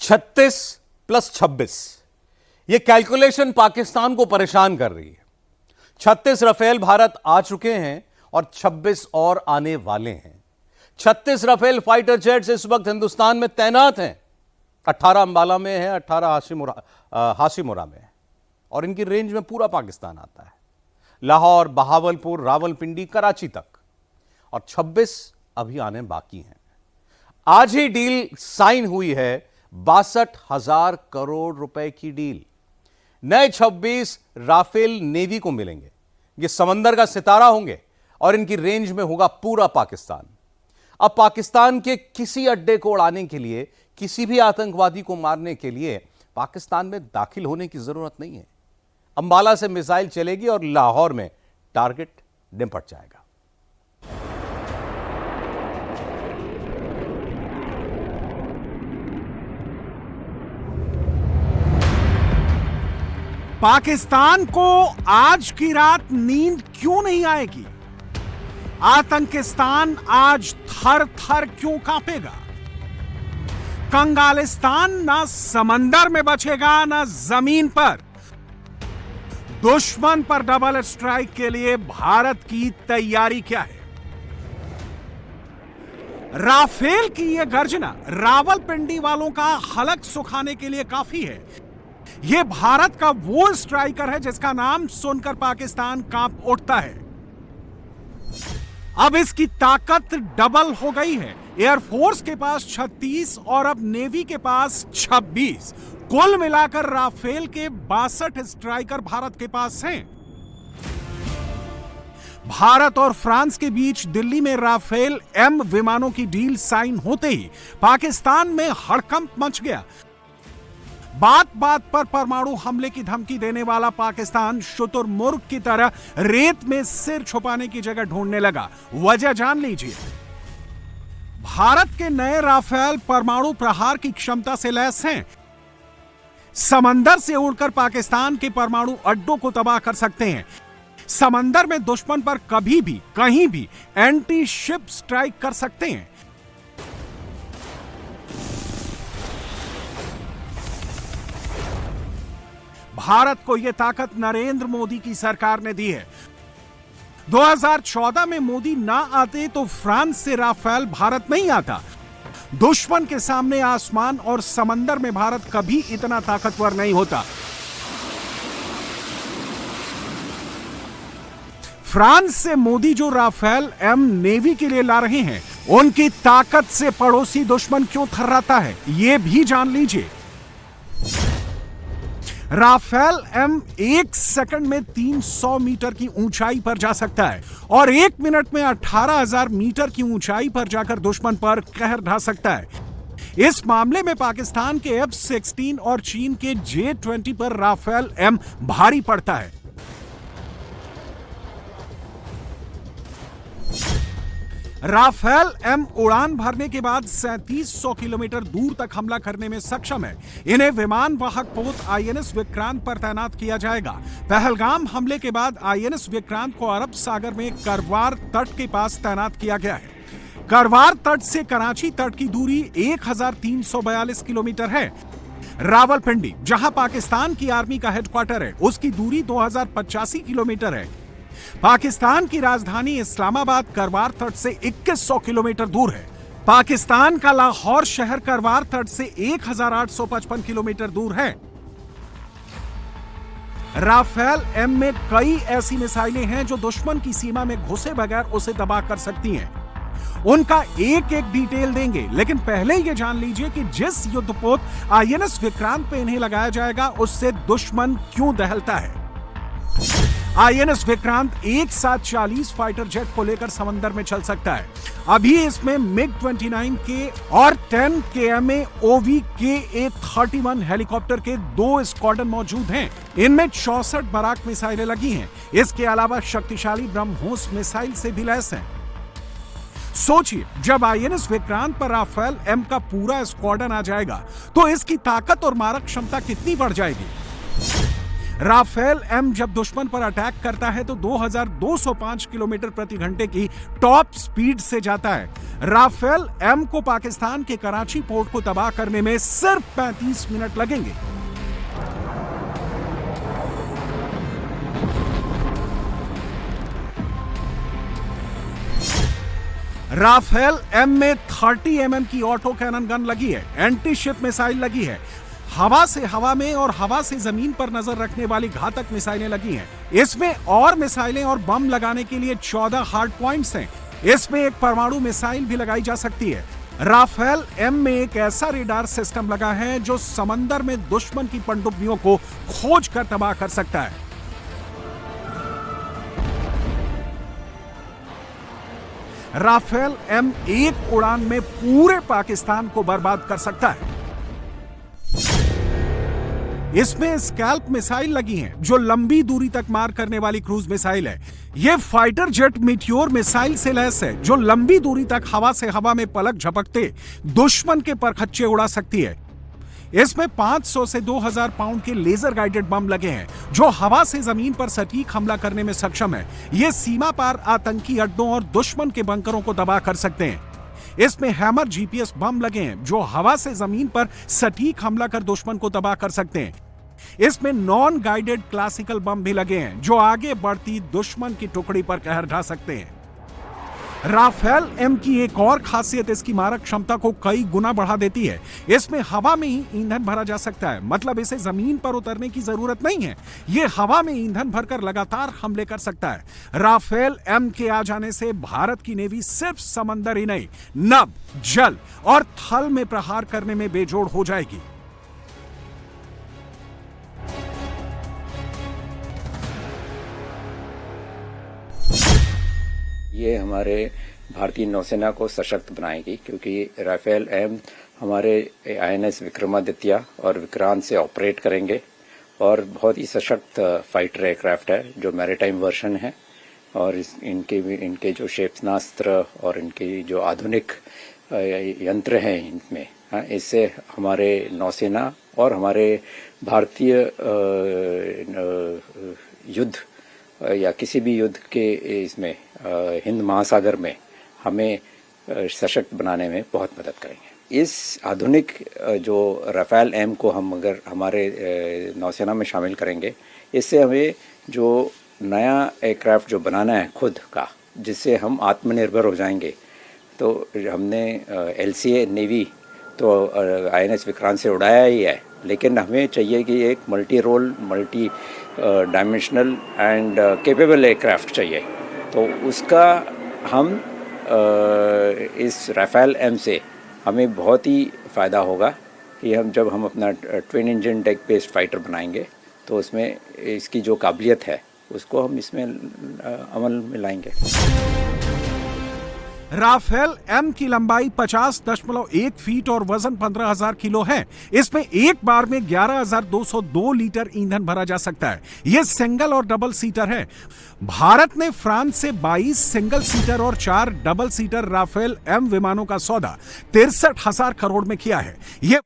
36 + 26 यह कैलकुलेशन पाकिस्तान को परेशान कर रही है। 36 राफेल भारत आ चुके हैं और 26 और आने वाले हैं। 36 राफेल फाइटर जेट्स इस वक्त हिंदुस्तान में तैनात हैं। 18 अंबाला में है, 18 हाशिमुरा में है और इनकी रेंज में पूरा पाकिस्तान आता है, लाहौर, बहावलपुर, रावलपिंडी, कराची तक, और 26 अभी आने बाकी हैं। आज ही डील साइन हुई है, 62,000 करोड़ रुपए की डील। नए 26 राफेल नेवी को मिलेंगे। ये समंदर का सितारा होंगे और इनकी रेंज में होगा पूरा पाकिस्तान। अब पाकिस्तान के किसी अड्डे को उड़ाने के लिए, किसी भी आतंकवादी को मारने के लिए पाकिस्तान में दाखिल होने की जरूरत नहीं है। अंबाला से मिसाइल चलेगी और लाहौर में टारगेट निपट जाएगा। पाकिस्तान को आज की रात नींद क्यों नहीं आएगी? आतंकिस्तान आज थर थर क्यों कांपेगा? कंगालिस्तान ना समंदर में बचेगा ना जमीन पर। दुश्मन पर डबल स्ट्राइक के लिए भारत की तैयारी क्या है? राफेल की यह गर्जना रावलपिंडी वालों का हलक सुखाने के लिए काफी है। यह भारत का वो स्ट्राइकर है जिसका नाम सुनकर पाकिस्तान कांप उठता है। अब इसकी ताकत डबल हो गई है। एयरफोर्स के पास 36 और अब नेवी के पास 26। कुल मिलाकर राफेल के 62 स्ट्राइकर भारत के पास हैं। भारत और फ्रांस के बीच दिल्ली में राफेल एम विमानों की डील साइन होते ही पाकिस्तान में हड़कंप मच गया। बात बात पर परमाणु हमले की धमकी देने वाला पाकिस्तान शुतुरमुर्ग की तरह रेत में सिर छुपाने की जगह ढूंढने लगा। वजह जान लीजिए। भारत के नए राफेल परमाणु प्रहार की क्षमता से लैस हैं। समंदर से उड़कर पाकिस्तान के परमाणु अड्डों को तबाह कर सकते हैं। समंदर में दुश्मन पर कभी भी कहीं भी एंटी शिप स्ट्राइक कर सकते हैं। भारत को यह ताकत नरेंद्र मोदी की सरकार ने दी है। 2014 में मोदी ना आते तो फ्रांस से राफेल भारत नहीं आता। दुश्मन के सामने आसमान और समंदर में भारत कभी इतना ताकतवर नहीं होता। फ्रांस से मोदी जो राफेल एम नेवी के लिए ला रहे हैं, उनकी ताकत से पड़ोसी दुश्मन क्यों थर्राता है, यह भी जान लीजिए। राफेल एम 1 सेकंड में 300 मीटर की ऊंचाई पर जा सकता है और 1 मिनट में 18,000 मीटर की ऊंचाई पर जाकर दुश्मन पर कहर ढा सकता है। इस मामले में पाकिस्तान के F-16 और चीन के J-20 पर राफेल एम भारी पड़ता है। राफेल एम उड़ान भरने के बाद 3700 किलोमीटर दूर तक हमला करने में सक्षम है। इन्हें विमान वाहक पोत INS विक्रांत पर तैनात किया जाएगा। पहलगाम हमले के बाद INS विक्रांत को अरब सागर में करवार तट के पास तैनात किया गया है। करवार तट से कराची तट की दूरी 1342 किलोमीटर है। रावलपिंडी, जहां पाकिस्तान की आर्मी का हेडक्वार्टर है, उसकी दूरी 2085 किलोमीटर है। पाकिस्तान की राजधानी इस्लामाबाद करवार तट से 2100 किलोमीटर दूर है। पाकिस्तान का लाहौर शहर करवार तट से 1855 किलोमीटर दूर है। राफेल एम में कई ऐसी मिसाइलें हैं जो दुश्मन की सीमा में घुसे बगैर उसे तबाह कर सकती हैं। उनका एक एक डिटेल देंगे, लेकिन पहले यह जान लीजिए कि जिस युद्धपोत INS विक्रांत पे इन्हें लगाया जाएगा, उससे दुश्मन क्यों दहलता है। INS विक्रांत एक साथ 40 फाइटर जेट को लेकर समंदर में चल सकता है। अभी इसमें MiG-29K और 10 KMA OV-KA-31 हेलीकॉप्टर के 2 स्क्वाड्रन मौजूद हैं। इनमें 64 बराक मिसाइलें लगी हैं। इसके अलावा शक्तिशाली ब्रह्मोस मिसाइल से भी लैस हैं। सोचिए, जब INS विक्रांत पर राफेल एम का पूरा स्क्वाड्रन आ जाएगा तो इसकी ताकत और मारक क्षमता कितनी बढ़ जाएगी। राफेल एम जब दुश्मन पर अटैक करता है तो 2205 किलोमीटर प्रति घंटे की टॉप स्पीड से जाता है। राफेल एम को पाकिस्तान के कराची पोर्ट को तबाह करने में सिर्फ 35 मिनट लगेंगे। राफेल एम में 30 mm की ऑटो कैनन गन लगी है, एंटी शिप मिसाइल लगी है, हवा से हवा में और हवा से जमीन पर नजर रखने वाली घातक मिसाइलें लगी हैं। इसमें और मिसाइलें और बम लगाने के लिए 14 हार्ड पॉइंट्स हैं। इसमें एक परमाणु मिसाइल भी लगाई जा सकती है। राफेल एम में एक ऐसा रेडार सिस्टम लगा है जो समंदर में दुश्मन की पनडुब्बियों को खोज कर तबाह कर सकता है। राफेल एम एक उड़ान में पूरे पाकिस्तान को बर्बाद कर सकता है। इसमें स्कैल्प मिसाइल लगी हैं जो लंबी दूरी तक मार करने वाली क्रूज मिसाइल है। यह फाइटर जेट मीटियोर मिसाइल से लैस है जो लंबी दूरी तक हवा से हवा में पलक झपकते दुश्मन के परखच्चे उड़ा सकती है। इसमें 500 से 2000 पाउंड के लेजर गाइडेड बम लगे हैं जो हवा से जमीन पर सटीक हमला करने में सक्षम है। ये सीमा पार आतंकी अड्डों और दुश्मन के बंकरों को तबाह कर सकते हैं। इसमें हैमर जीपीएस बम लगे हैं जो हवा से जमीन पर सटीक हमला कर दुश्मन को तबाह कर सकते हैं। इसमें नॉन गाइडेड क्लासिकल बम भी लगे हैं जो आगे बढ़ती दुश्मन की टुकड़ी पर कहर ढा सकते हैं। राफेल एम की एक और खासियत इसकी मारक क्षमता को कई गुना बढ़ा देती है। इसमें हवा में ही ईंधन भरा जा सकता है, मतलब इसे जमीन पर उतरने की जरूरत नहीं है। यह हवा में ईंधन भरकर लगातार हमले कर सकता है। राफेल एम के आ जाने से भारत की नेवी सिर्फ समंदर ही नहीं, नभ, जल और थल में प्रहार करने में बेजोड़ हो जाएगी। ये हमारे भारतीय नौसेना को सशक्त बनाएगी क्योंकि राफेल एम हमारे आईएनएस विक्रमादित्य और विक्रांत से ऑपरेट करेंगे और बहुत ही सशक्त फाइटर एयरक्राफ्ट है जो मैरीटाइम वर्जन है। और इनके जो क्षेपणास्त्र और इनकी जो आधुनिक यंत्र हैं इनमें, इससे हमारे नौसेना और हमारे भारतीय युद्ध या किसी भी युद्ध के इसमें हिंद महासागर में हमें सशक्त बनाने में बहुत मदद करेंगे। इस आधुनिक जो राफेल एम को हम अगर हमारे नौसेना में शामिल करेंगे, इससे हमें जो नया एयरक्राफ्ट जो बनाना है खुद का, जिससे हम आत्मनिर्भर हो जाएंगे। तो हमने एलसीए नेवी तो आईएनएस विक्रांत से उड़ाया ही है, लेकिन हमें चाहिए कि एक multi role, multi dimensional and capable aircraft चाहिए। तो उसका हम इस राफेल एम से हमें बहुत ही फ़ायदा होगा कि जब हम अपना twin engine deck based fighter बनाएंगे तो उसमें इसकी जो काबिलियत है उसको हम इसमें अमल में लाएंगे। राफेल एम की लंबाई 50.1 फीट और वजन 15,000 किलो है। इसमें एक बार में 11,202 लीटर ईंधन भरा जा सकता है। यह सिंगल और डबल सीटर है। भारत ने फ्रांस से 22 सिंगल सीटर और 4 डबल सीटर राफेल एम विमानों का सौदा 63,000 करोड़ में किया है। यह